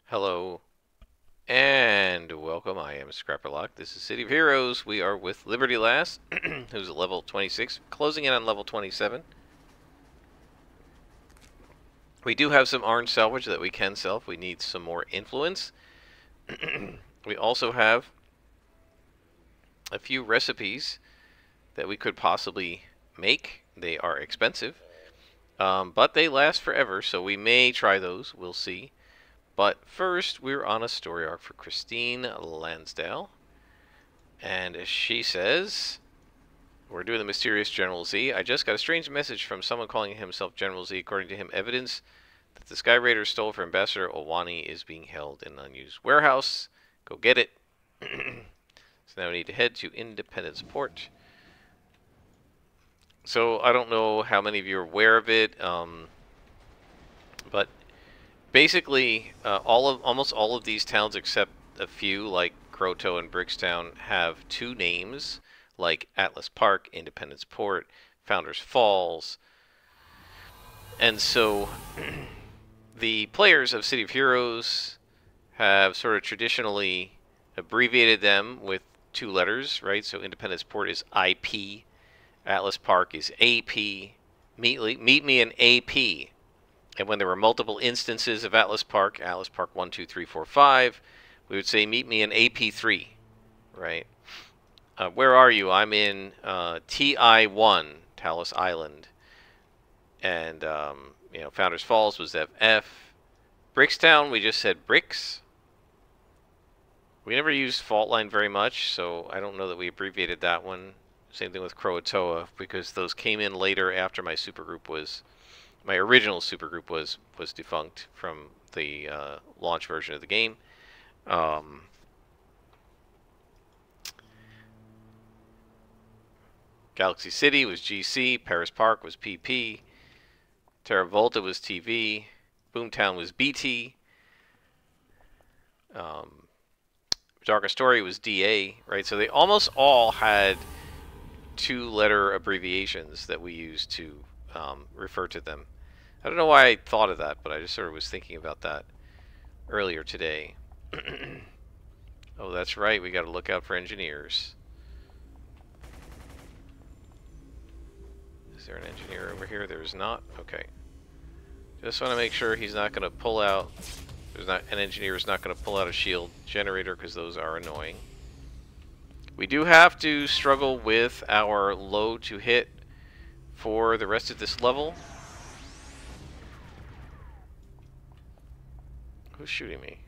Hello and welcome. I am Scrapperlock. This is City of Heroes. We are with Liberty Lass, who's at level 26, closing in on level 27. We do have some orange salvage that we can sell if we need some more influence. We also have a few recipes that we could possibly make. They are expensive, but they last forever, so we may try those. We'll see. But first, we're on a story arc for Christine Lansdale. And as she says, we're doing the mysterious General Z. I just got a strange message from someone calling himself General Z. According to him, evidence that the Sky Raiders stole from Ambassador Owani is being held in an unused warehouse. Go get it. So now we need to head to Independence Port. So I don't know how many of you are aware of it, but basically, almost all of these towns, except a few like Croto and Brickstown, have two names, like Atlas Park, Independence Port, Founders Falls. And so the players of City of Heroes have sort of traditionally abbreviated them with two letters, right? So Independence Port is IP, Atlas Park is AP. Meet me in AP. And when there were multiple instances of Atlas Park 1, 2, 3, 4, 5, we would say, meet me in AP3, right? Where are you? I'm in TI1, Talos Island. And, Founders Falls was FF. Brickstown, we just said Bricks. We never used Fault Line very much, so I don't know that we abbreviated that one. Same thing with Croatoa, because those came in later after my supergroup was... My original supergroup was defunct from the launch version of the game. Galaxy City was GC. Paris Park was PP. Terra Volta was TV. Boomtown was BT. Darker Story was DA, right? So they almost all had two-letter abbreviations that we used to refer to them. I don't know why I thought of that, but I just sort of was thinking about that earlier today. Oh, that's right. We got to look out for engineers. Is there an engineer over here? There's not. Okay. Just want to make sure he's not going to pull out. An engineer is not going to pull out a shield generator because those are annoying. We do have to struggle with our low to hit for the rest of this level. Who's shooting me?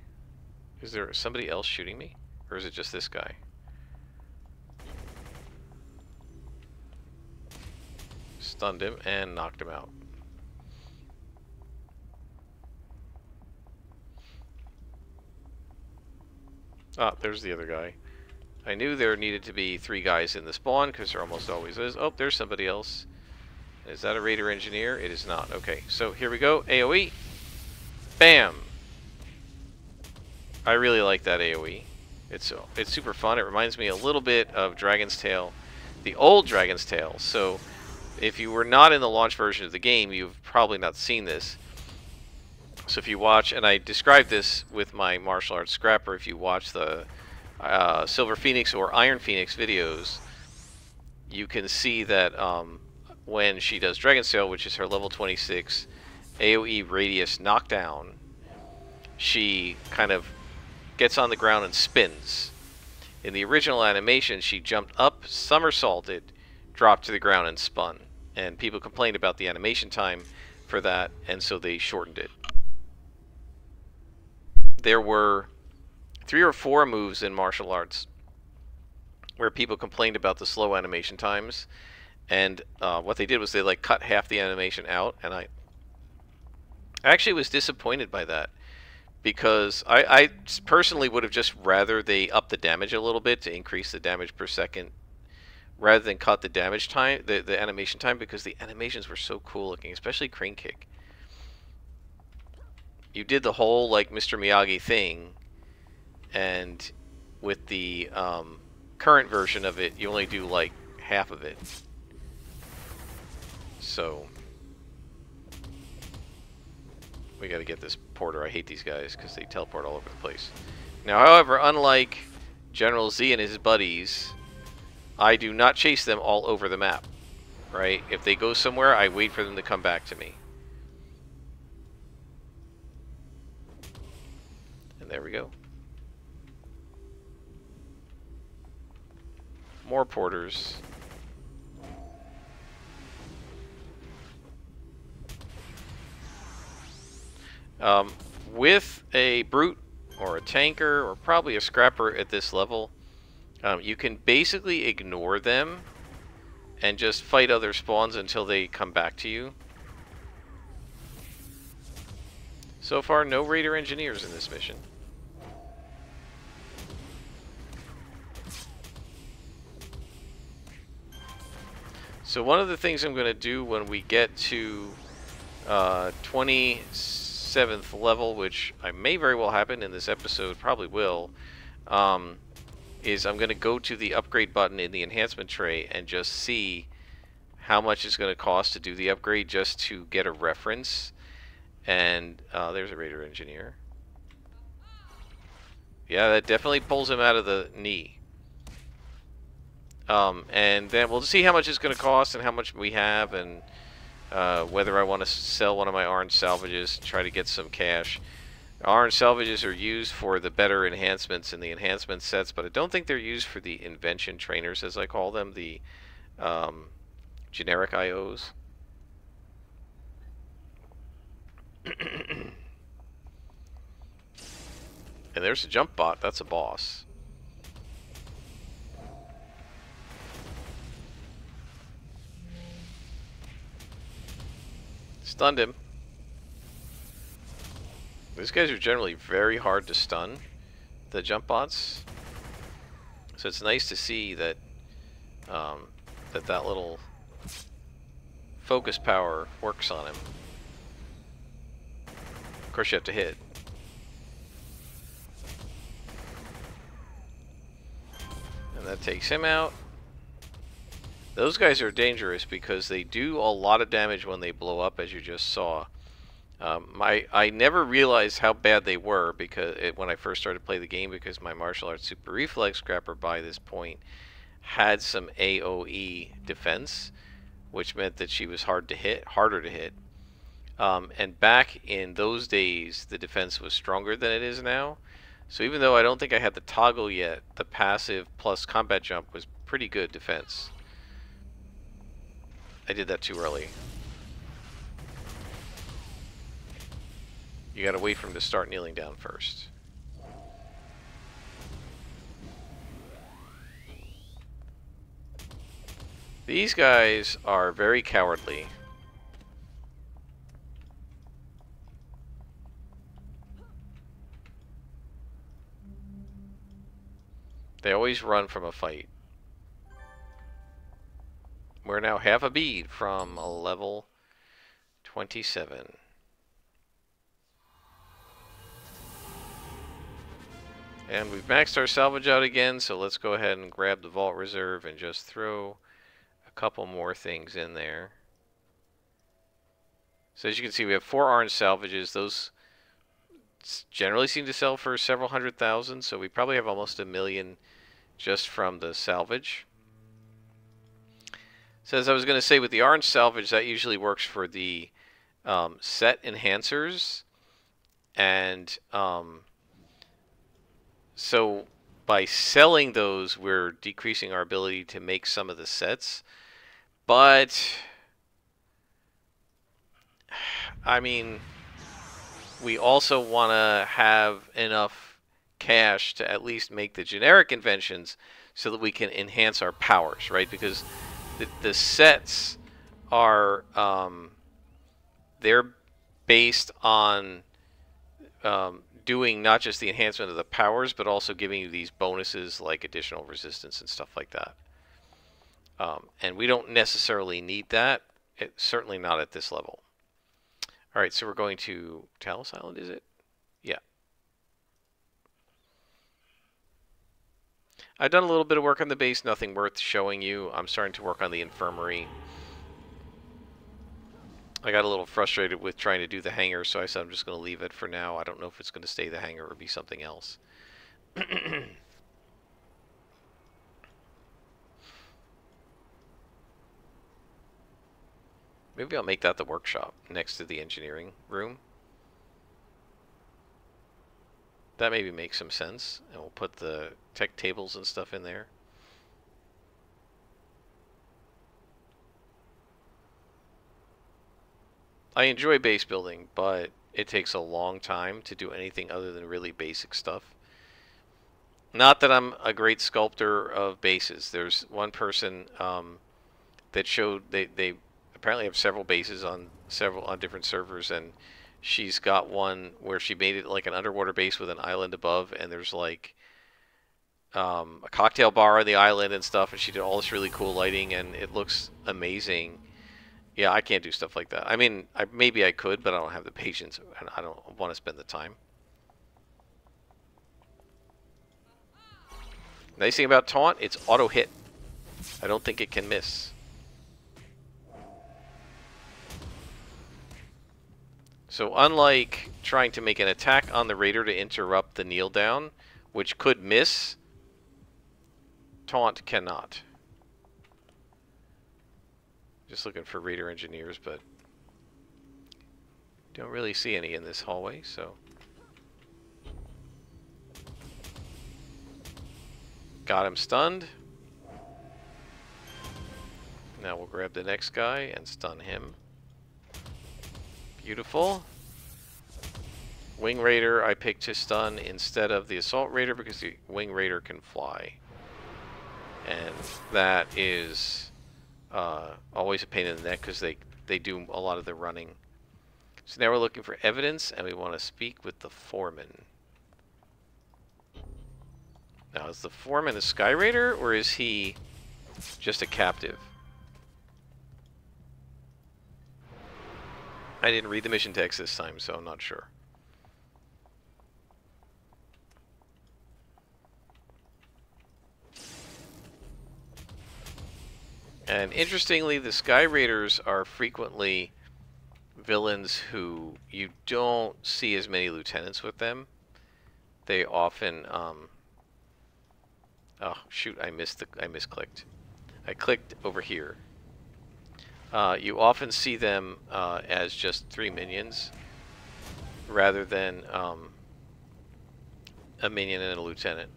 Is there somebody else shooting me? Or is it just this guy? Stunned him and knocked him out. Ah, there's the other guy. I knew there needed to be 3 guys in the spawn, because there almost always is. Oh, there's somebody else. Is that a Raider engineer? It is not. Okay, so here we go. AoE. Bam! I really like that AoE. It's super fun. It reminds me a little bit of Dragon's Tail, the old Dragon's Tail. So if you were not in the launch version of the game, you've probably not seen this. So if you watch, and I described this with my martial arts scrapper, if you watch the Silver Phoenix or Iron Phoenix videos, you can see that when she does Dragon's Tail, which is her level 26 AoE radius knockdown, she kind of gets on the ground and spins. In the original animation, she jumped up, somersaulted, dropped to the ground, and spun. And people complained about the animation time for that, and so they shortened it. There were 3 or 4 moves in martial arts where people complained about the slow animation times, and what they did was they like cut half the animation out, and I actually was disappointed by that, because I personally would have just rather they up the damage a little bit to increase the damage per second rather than cut the damage time, the animation time, because the animations were so cool looking, especially Crane Kick. You did the whole like Mr. Miyagi thing, and with the current version of it, you only do like half of it. So We gotta get this porter. I hate these guys because they teleport all over the place. Now, however, unlike General Z and his buddies, I do not chase them all over the map, right? If they go somewhere, I wait for them to come back to me. And there we go. More porters. With a brute or a tanker or probably a scrapper at this level, you can basically ignore them and just fight other spawns until they come back to you. So far, no raider engineers in this mission. So one of the things I'm going to do when we get to 27th level, which I may very well happen in this episode, probably will, is I'm going to go to the upgrade button in the enhancement tray and just see how much it's going to cost to do the upgrade, just to get a reference. And there's a raider engineer. Yeah, that definitely pulls him out of the knee. And then we'll see how much it's going to cost and how much we have, and whether I want to sell one of my orange salvages and try to get some cash. Orange salvages are used for the better enhancements in the enhancement sets, but I don't think they're used for the invention trainers, as I call them, the generic IOs. And there's a jump bot. That's a boss. Stunned him. These guys are generally very hard to stun, the jump bots. So it's nice to see that that little focus power works on him. Of course, you have to hit. And that takes him out. Those guys are dangerous because they do a lot of damage when they blow up, as you just saw. I never realized how bad they were when I first started to play the game, because my martial arts super reflex scrapper by this point had some AoE defense, which meant that she was harder to hit. And back in those days, the defense was stronger than it is now. So even though I don't think I had the toggle yet, the passive plus combat jump was pretty good defense. I did that too early. You gotta wait for him to start kneeling down first. These guys are very cowardly. They always run from a fight. We're now half a bead from a level 27. And we've maxed our salvage out again, so let's go ahead and grab the vault reserve and just throw a couple more things in there. So as you can see, we have 4 orange salvages. Those generally seem to sell for several hundred thousand, so we probably have almost $1 million just from the salvage. So as I was going to say, with the orange salvage, that usually works for the set enhancers. And so by selling those, we're decreasing our ability to make some of the sets. But, I mean, we also want to have enough cash to at least make the generic inventions so that we can enhance our powers, right? Because the sets are, they're based on doing not just the enhancement of the powers, but also giving you these bonuses like additional resistance and stuff like that. And we don't necessarily need that, certainly not at this level. All right, so we're going to Talos Island, is it? Yeah. I've done a little bit of work on the base, nothing worth showing you. I'm starting to work on the infirmary. I got a little frustrated with trying to do the hangar, so I said I'm just going to leave it for now. I don't know if it's going to stay the hangar or be something else. Maybe I'll make that the workshop next to the engineering room. That maybe makes some sense, and we'll put the tech tables and stuff in there. I enjoy base building, but it takes a long time to do anything other than really basic stuff. Not that I'm a great sculptor of bases. There's one person that showed they apparently have several bases on different servers, and she's got one where she made it like an underwater base with an island above, and there's like a cocktail bar on the island and stuff, and she did all this really cool lighting, and it looks amazing. Yeah, I can't do stuff like that. I mean, maybe I could, but I don't have the patience, and I don't want to spend the time. Nice thing about Taunt, it's auto hit. I don't think it can miss. So unlike trying to make an attack on the Raider to interrupt the kneel down, which could miss, Taunt cannot. Just looking for Raider engineers, but don't really see any in this hallway, so. Got him stunned. Now we'll grab the next guy and stun him. Beautiful. Wing Raider I picked to stun instead of the Assault Raider because the Wing Raider can fly. And that is always a pain in the neck because they do a lot of the running. So now we're looking for evidence, and we want to speak with the foreman. Now, is the foreman a Sky Raider, or is he just a captive? I didn't read the mission text this time, so I'm not sure. And interestingly, the Sky Raiders are frequently villains who you don't see as many lieutenants with them. They often, oh shoot! I misclicked. I clicked over here. You often see them as just 3 minions, rather than a minion and a lieutenant.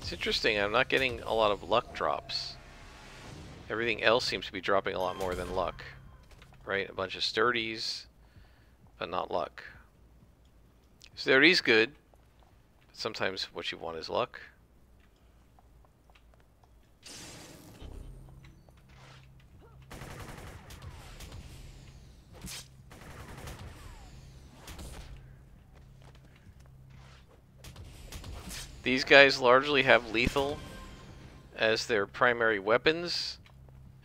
It's interesting, I'm not getting a lot of luck drops. Everything else seems to be dropping a lot more than luck. Right? A bunch of sturdies, but not luck. Sturdy's good, but sometimes what you want is luck. These guys largely have lethal as their primary weapons,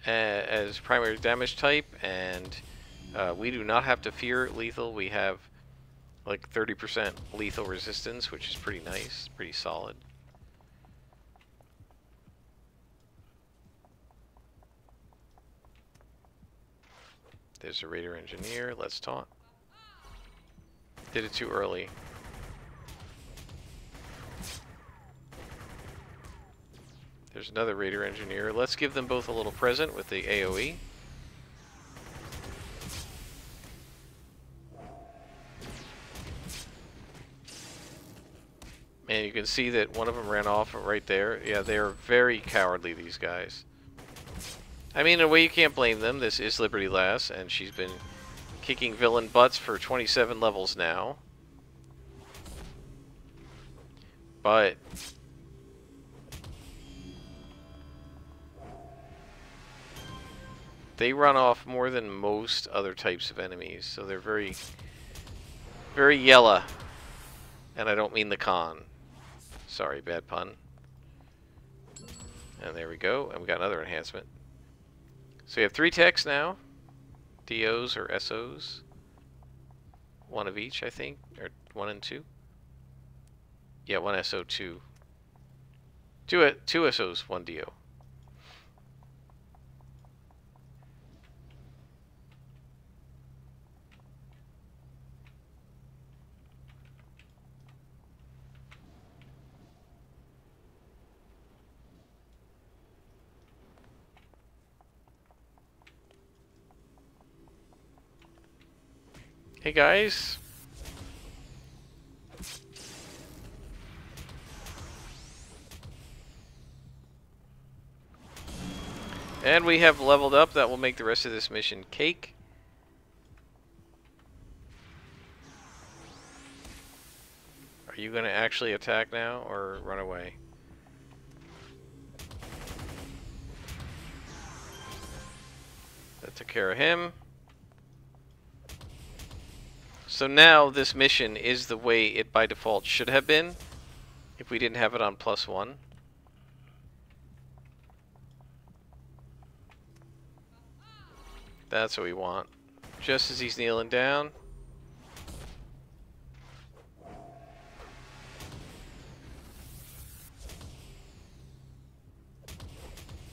as primary damage type, and we do not have to fear lethal. We have like 30% lethal resistance, which is pretty nice, pretty solid. There's a Raider engineer. Let's taunt. Did it too early. There's another Raider engineer. Let's give them both a little present with the AoE. And you can see that one of them ran off right there. Yeah, they are very cowardly, these guys. I mean, in a way you can't blame them. This is Liberty Lass, and she's been kicking villain butts for 27 levels now. But they run off more than most other types of enemies, so they're very, very yella. And I don't mean the con. Sorry, bad pun. And there we go, and we got another enhancement. So we have 3 techs now. DOs or SOs. one of each, I think, or 1 and 2. Yeah, 1 SO, 2. 2 SOs, 1 DO. Hey guys. And we have leveled up. That will make the rest of this mission cake. Are you going to actually attack now or run away? That took care of him. So now this mission is the way it by default should have been if we didn't have it on +1. That's what we want. Just as he's kneeling down.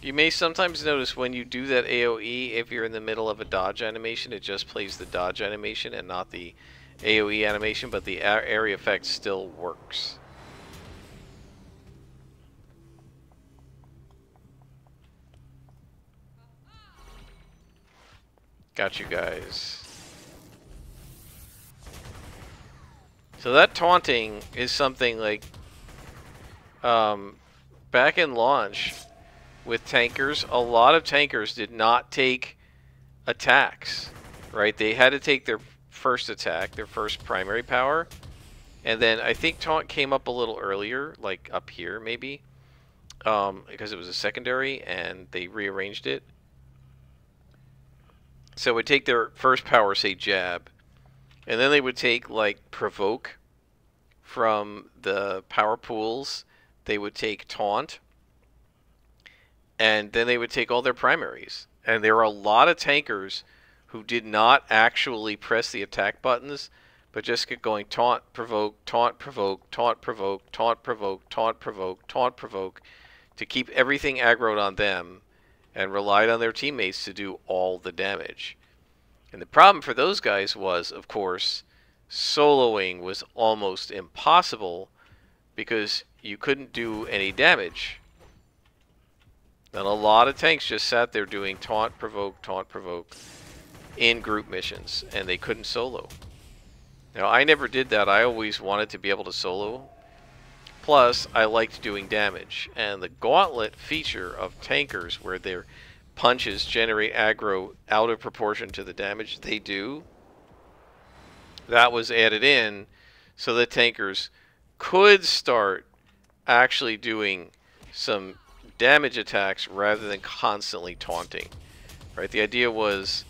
You may sometimes notice when you do that AoE, if you're in the middle of a dodge animation, it just plays the dodge animation and not the AoE animation, but the area effect still works. Got you guys. So that taunting is something like back in launch with tankers, a lot of tankers did not take attacks, right? They had to take their first attack, their first primary power, and then I think taunt came up a little earlier, like up here maybe, because it was a secondary and they rearranged it. So it would take their first power, say jab, and then they would take like provoke from the power pools. They would take taunt, and then they would take all their primaries. And there are a lot of tankers who did not actually press the attack buttons, but just get going taunt, provoke, taunt, provoke, taunt, provoke, taunt, provoke, taunt, provoke, taunt, provoke, to keep everything aggroed on them, and relied on their teammates to do all the damage. And the problem for those guys was, of course, soloing was almost impossible because you couldn't do any damage. And a lot of tanks just sat there doing taunt, provoke, in group missions, and they couldn't solo. Now, I never did that. I always wanted to be able to solo. Plus, I liked doing damage. And the gauntlet feature of tankers, where their punches generate aggro out of proportion to the damage they do, that was added in so that tankers could start actually doing some damage attacks rather than constantly taunting. Right? The idea was,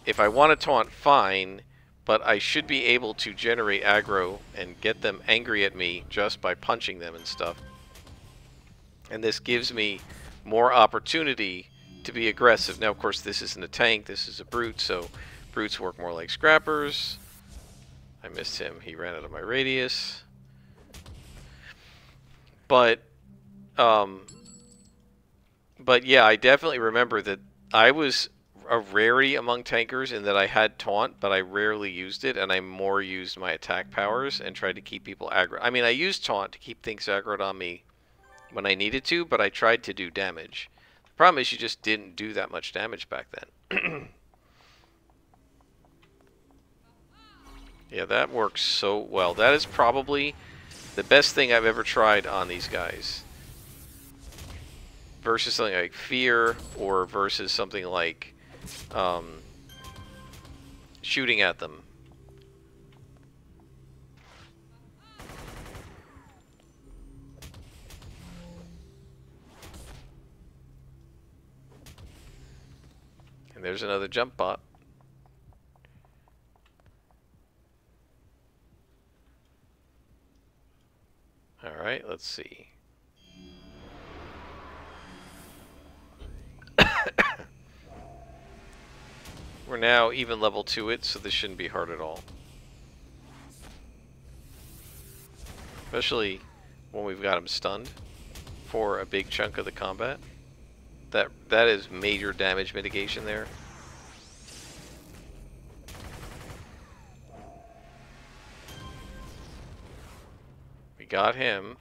if I want to taunt, fine, but I should be able to generate aggro and get them angry at me just by punching them and stuff. And this gives me more opportunity to be aggressive. Now, of course, this isn't a tank, this is a brute, so brutes work more like scrappers. I missed him, he ran out of my radius. But yeah, I definitely remember that I was a rarity among tankers in that I had taunt, but I rarely used it, and I more used my attack powers and tried to keep people aggro. I mean, I used taunt to keep things aggroed on me when I needed to, but I tried to do damage. The problem is you just didn't do that much damage back then. Yeah, that works so well. That is probably the best thing I've ever tried on these guys. Versus something like Fear, or versus something like shooting at them. And there's another jump bot. Alright, let's see. We're now even level 2 it, so this shouldn't be hard at all. especially when we've got him stunned for a big chunk of the combat. That is major damage mitigation there. We got him.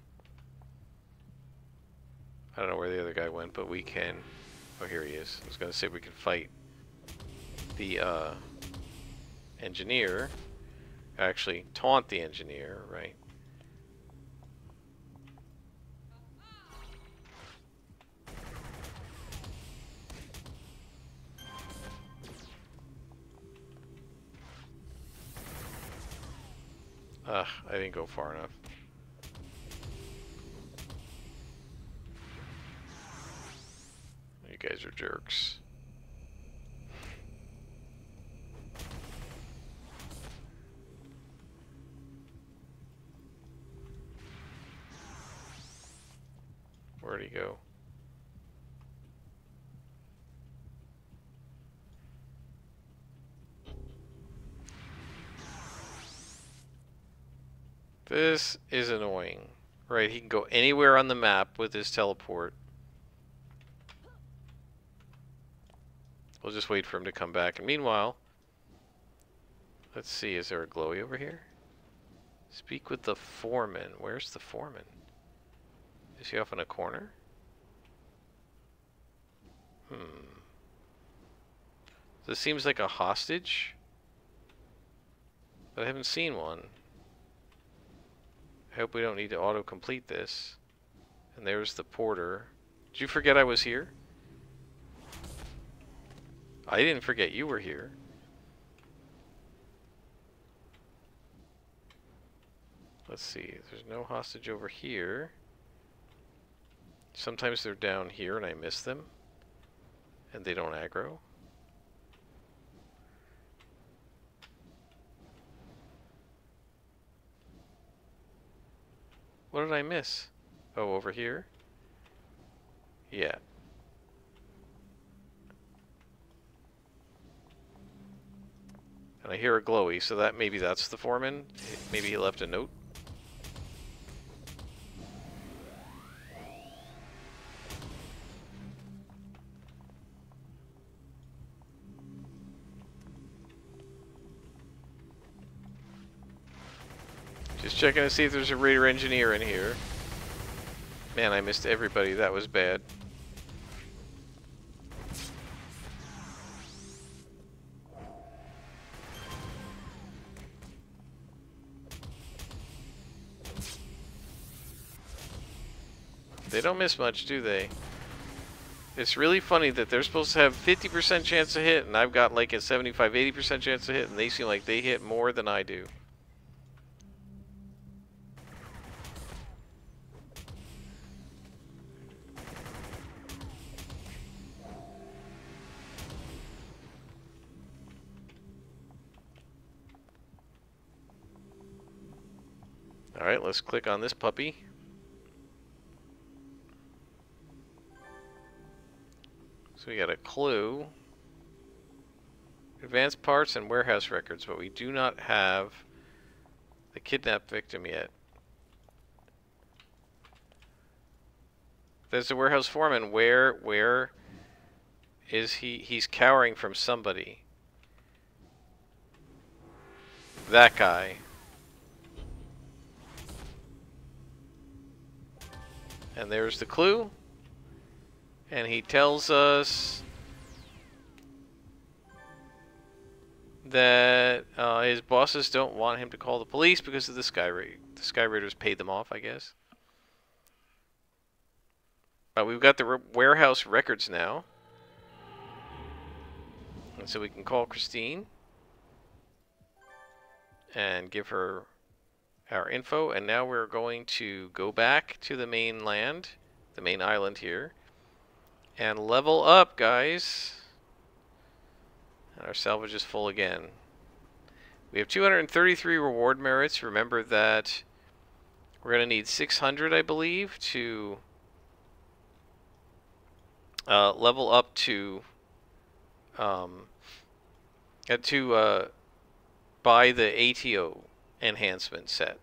I don't know where the other guy went, but we can... Oh, here he is. I was going to say we can fight the engineer. Actually, taunt the engineer, right? Ugh, I didn't go far enough. You guys are jerks. Where'd he go? This is annoying. Right, he can go anywhere on the map with his teleport. We'll just wait for him to come back. And meanwhile, let's see, is there a glowy over here? Speak with the foreman. Where's the foreman? Is he off in a corner? This seems like a hostage, but I haven't seen one. I hope we don't need to auto-complete this. And there's the porter. Did you forget I was here? I didn't forget you were here. Let's see. There's no hostage over here. Sometimes they're down here and I miss them. And they don't aggro. What did I miss? Oh, over here? Yeah. And I hear a glowy, so that maybe that's the foreman. Maybe he left a note. Just checking to see if there's a raider engineer in here. Man, I missed everybody. That was bad. They don't miss much, do they? It's really funny that they're supposed to have 50% chance to hit, and I've got like a 75-80% chance to hit, and they seem like they hit more than I do. Alright, let's click on this puppy. So we got a clue. Advanced parts and warehouse records, but we do not have the kidnapped victim yet. There's the warehouse foreman. Where is he? He's cowering from somebody. That guy. And there's the clue. And he tells us that his bosses don't want him to call the police because of the Sky Raiders. The Sky Raiders paid them off, I guess. But we've got the warehouse records now. And so we can call Christine and give her our info. And now we're going to go back to the mainland, the main island here, and level up, guys. And our salvage is full again. We have 233 reward merits. Remember that we're going to need 600, I believe, to level up to buy the ATO enhancement set.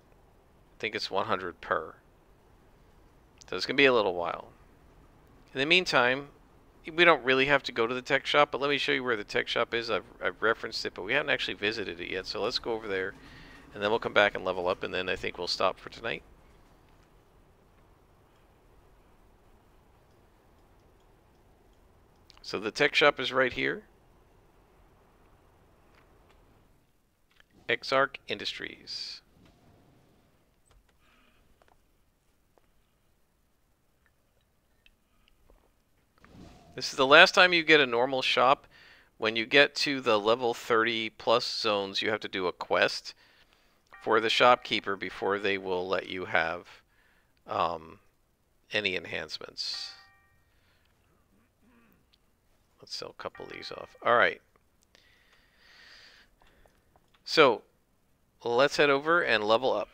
think it's 100 per. So it's going to be a little while. In the meantime, we don't really have to go to the tech shop, but let me show you where the tech shop is. I've referenced it, but we haven't actually visited it yet. So let's go over there, and then we'll come back and level up, and then I think we'll stop for tonight. So the tech shop is right here. Exarch Industries. This is the last time you get a normal shop. When you get to the level 30 plus zones, you have to do a quest for the shopkeeper before they will let you have any enhancements. Let's sell a couple of these off. Alright. So, let's head over and level up.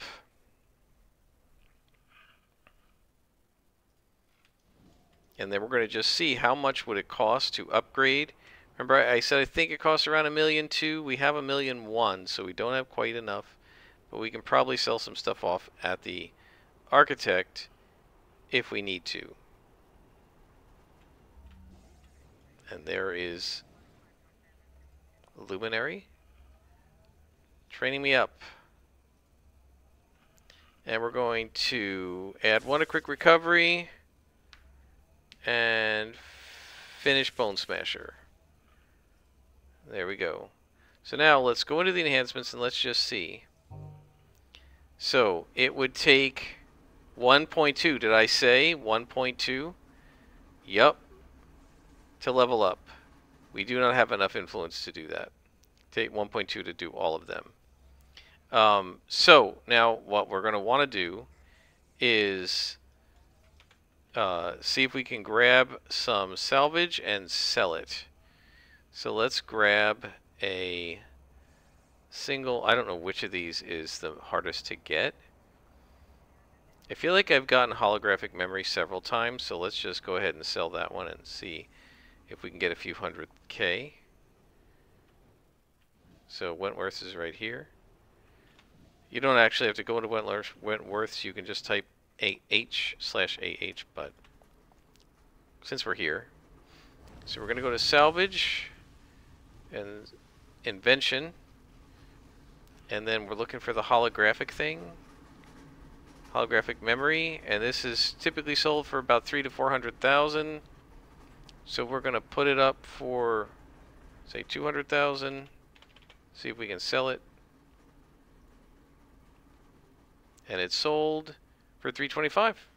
And then we're going to just see how much would it cost to upgrade. Remember I said I think it costs around $1.2 million. We have $1.1 million, so we don't have quite enough. But we can probably sell some stuff off at the architect if we need to. And there is Luminary training me up. And we're going to add one a quick recovery and finish Bone Smasher. There we go. So now let's go into the enhancements and let's just see. So it would take 1.2. Did I say 1.2? Yup. To level up. We do not have enough influence to do that. Take 1.2 to do all of them. So now what we're going to want to do is see if we can grab some salvage and sell it. So let's grab a single. I don't know which of these is the hardest to get. I feel like I've gotten holographic memory several times, so let's just go ahead and sell that one and see if we can get a few hundred K. So Wentworth is right here. You don't actually have to go into Wentworth's. You can just type H/AH, but since we're here. So we're going to go to Salvage and Invention, and then we're looking for the holographic thing. Holographic memory, and this is typically sold for about 300,000 to 400,000. So we're going to put it up for, say, 200,000. See if we can sell it. And it's sold for 325.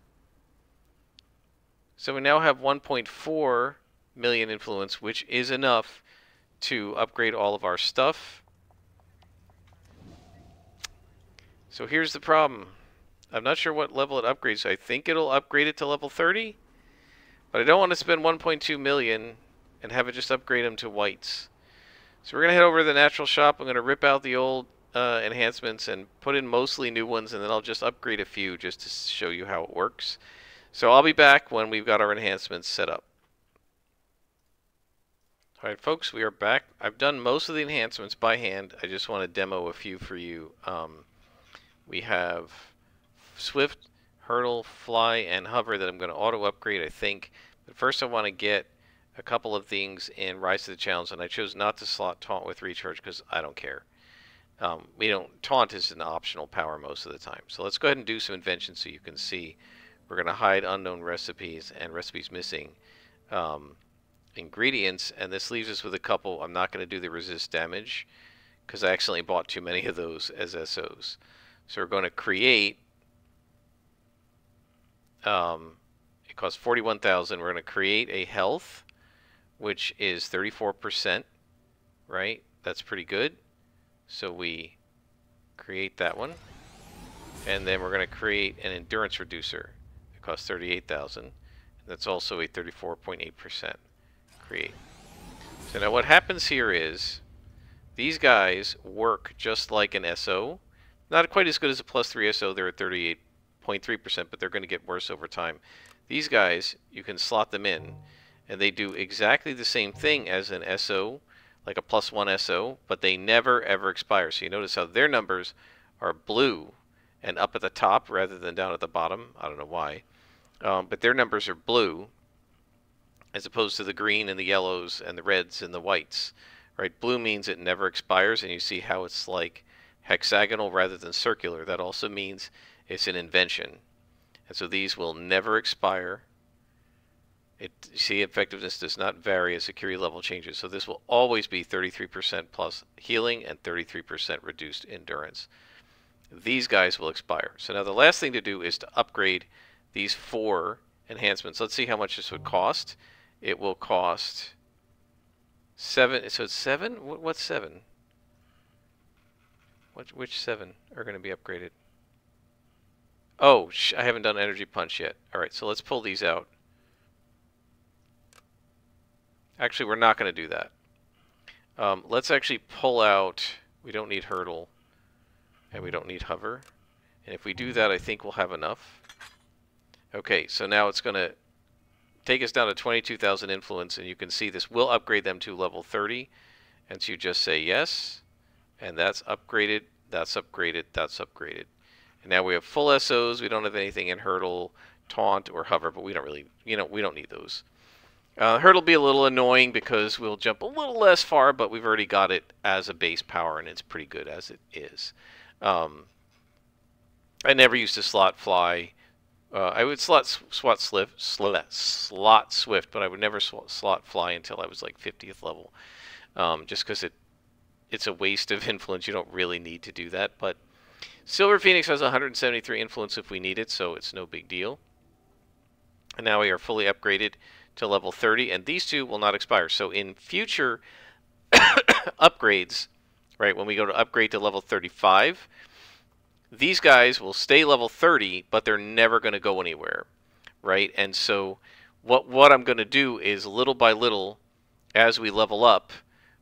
So we now have 1.4 million influence, which is enough to upgrade all of our stuff. So here's the problem. I'm not sure what level it upgrades. I think it'll upgrade it to level 30, but I don't want to spend 1.2 million and have it just upgrade them to whites. So we're going to head over to the natural shop. I'm going to rip out the old enhancements and put in mostly new ones, and then I'll just upgrade a few just to show you how it works. So I'll be back when we've got our enhancements set up. Alright folks, we are back. I've done most of the enhancements by hand. I just want to demo a few for you. We have Swift, Hurdle, Fly, and Hover that I'm going to auto upgrade, I think. But first I want to get a couple of things in Rise to the Challenge, and I chose not to slot Taunt with Recharge because I don't care. Taunt is an optional power most of the time. So let's go ahead and do some inventions so you can see. We're going to hide unknown recipes and recipes missing ingredients, and this leaves us with a couple. I'm not going to do the resist damage because I accidentally bought too many of those as SOs. So we're going to create, it costs 41,000. We're going to create a health, which is 34%, right? That's pretty good. So we create that one, and then we're going to create an endurance reducer. It costs 38,000, and that's also a 34.8% create. So now what happens here is these guys work just like an SO. Not quite as good as a +3 SO. They're at 38.3%, but they're going to get worse over time. These guys, you can slot them in, and they do exactly the same thing as an SO, like a +1 SO, but they never ever expire. So you notice how their numbers are blue and up at the top rather than down at the bottom. I don't know why. But their numbers are blue as opposed to the green and the yellows and the reds and the whites. Right? Blue means it never expires, and you see how it's like hexagonal rather than circular. That also means it's an invention. And so these will never expire. You see, effectiveness does not vary as security level changes. So this will always be 33% plus healing and 33% reduced endurance. These guys will expire. So now the last thing to do is to upgrade these 4 enhancements. Let's see how much this would cost. It will cost 7. So it's 7? What's 7? Which 7 are going to be upgraded? Oh, I haven't done Energy Punch yet. Alright, so let's pull these out. Actually, we're not going to do that. Let's actually pull out... We don't need Hurdle. And we don't need Hover. And if we do that, I think we'll have enough. Okay, so now it's going to take us down to 22,000 influence. And you can see this will upgrade them to level 30. And so you just say yes. And that's upgraded. That's upgraded. That's upgraded. And now we have full SOs. We don't have anything in Hurdle, Taunt, or Hover. But we don't really, we don't need those. Hurdle will be a little annoying because we'll jump a little less far, but we've already got it as a base power, and it's pretty good as it is. I never used to slot fly. I would slot swift, but I would never slot fly until I was like 50th level, just because it's a waste of influence. You don't really need to do that. But Silver Phoenix has 173 influence if we need it, so it's no big deal. And now we are fully upgraded to level 30, and these 2 will not expire. So in future upgrades, right, when we go to upgrade to level 35, these guys will stay level 30, but they're never going to go anywhere, right? And so what I'm going to do is little by little, as we level up,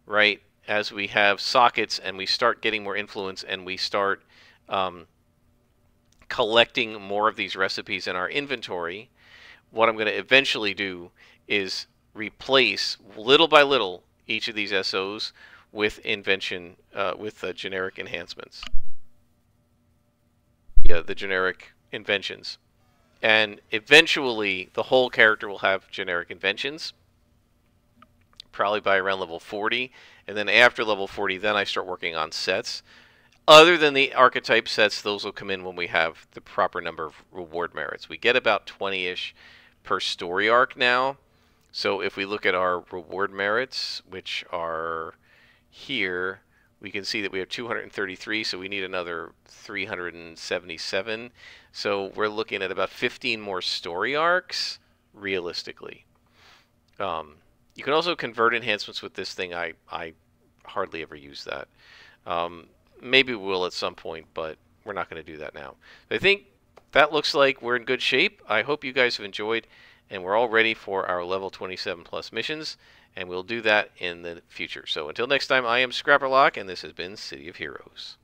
right, as we have sockets and we start getting more influence and we start collecting more of these recipes in our inventory, what I'm going to eventually do is replace little by little each of these SOs with generic enhancements. Yeah, the generic inventions. And eventually the whole character will have generic inventions, probably by around level 40. And then after level 40, then I start working on sets. Other than the archetype sets, those will come in when we have the proper number of reward merits. We get about 20-ish per story arc now. So if we look at our reward merits, which are here, we can see that we have 233, so we need another 377. So we're looking at about 15 more story arcs, realistically. You can also convert enhancements with this thing. I hardly ever use that. Maybe we will at some point, but we're not going to do that now. I think that looks like we're in good shape. I hope you guys have enjoyed, and we're all ready for our level 27 plus missions, and we'll do that in the future. So until next time, I am Scrapperlock, and this has been City of Heroes.